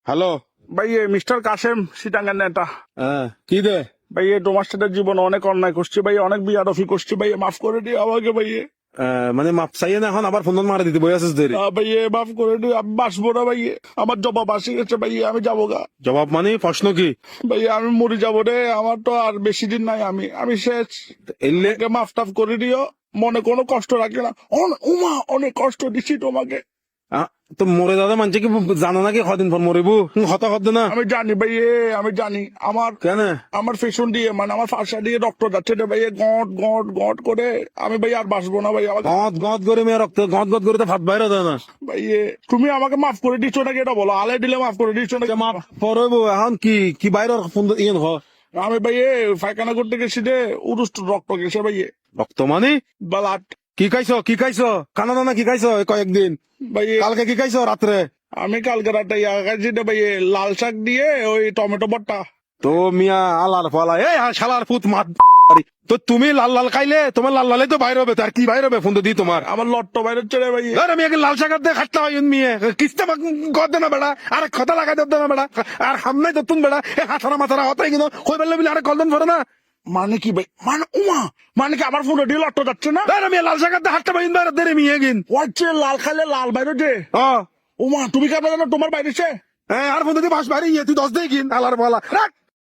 Hello. ভাই mister Kasem সিটাঙ্গার নেতা কি দে? ভাই তোমার সাথে জীবনে অনেক অন্যায় করছি ভাই, অনেক বিয়াদফি করছি ভাই, মাফ করে দিও আমাকে ভাই। মানে মাপ চাইয়ে না এখন আবার ফোন মারা দিতে বই আছিস দেরি। ভাই মাফ করে দিও, আমি বাঁচবো না ভাই, আমার জবাব আসে গেছে ভাই, আমি যাবো গা জবাব মানে প্রশ্ন কি? ভাই, আমি মরে যাবো রে, আমার তো আর বেশি দিন নাই, আমি শেষ। এলে আমাকে মাফ টাফ করে দিও, মনে কোনো কষ্ট রাখে না। উমা অনেক কষ্ট দিচ্ছি তোমাকে। তো মরে দাদা মানছে কি জানো নাকি কদিন পর মরিবু? হতা হত না আমি জানি ভাই, আমি জানি আমার কেন? আমার ফেশন দিয়ে মানে আমার ফাঁসা দিয়ে রক্ত যাচ্ছে রে ভাই, গট গট গট করে। আমি ভাই আর বাঁচবো না ভাই, আমাকে গদ গদ করে মেয়ে রক্ত গদ গদ করে তো ভাত বাইরে দেয় না। ভাই তুমি আমাকে মাফ করে দিচ্ছ নাকি এটা বলো, আলে দিলে মাফ করে দিচ্ছ নাকি? মাপ পড়বো এখন কি কি বাইরের ফোন ইয়ে হ আমি ভাই পায়খানা করতে গেছি রে, উরুষ্ট রক্ত গেছে ভাই, রক্ত মানে বালাট। কি খাইছো কি খাইছো? কানা দানা কি খাইছো এই কয়েকদিন? ভাই কালকে কি খাইছো রাত্রে? আমি কালকে রাতে খাইছি রে ভাই, লাল শাক দিয়ে ওই টমেটো ভর্তা। তো মিয়া আলার ফালা এই শালার পুত মাত। তো তুমি লাল লাল খাইলে তোমার লাল লালে তো বাইরে হবে, তার কি বাইরে হবে ফোন তো দি তোমার? আমার লট্ট বাইরে চলে ভাই। আমি আগে লাল শাকার দিয়ে খাটতে হয় মেয়ে কিস্তে গদ দে না বেড়া, আর খতা লাগাই দে না বেড়া, আর হামনাই দতুন বেড়া এই হাতারা মাথারা হতাই কিন্তু কই বেলে বলে আরে কলদন ভরে না। মানে কি ভাই, মানে উমা মানে কি আমার ফোনে দিয়ে লট্ট যাচ্ছে না? আমি লাল শাকার দিয়ে হাটতে পাইন বাইরে দেরে মেয়ে গিন ওয়াচ্ছে লাল খাইলে লাল বাইরে যে। ও উমা তুমি কেন জানো তোমার বাইরেছে? আর ফোন দিয়ে বাস বাড়ি তুই 10 দিয়ে গিন আলার বলা রাখ।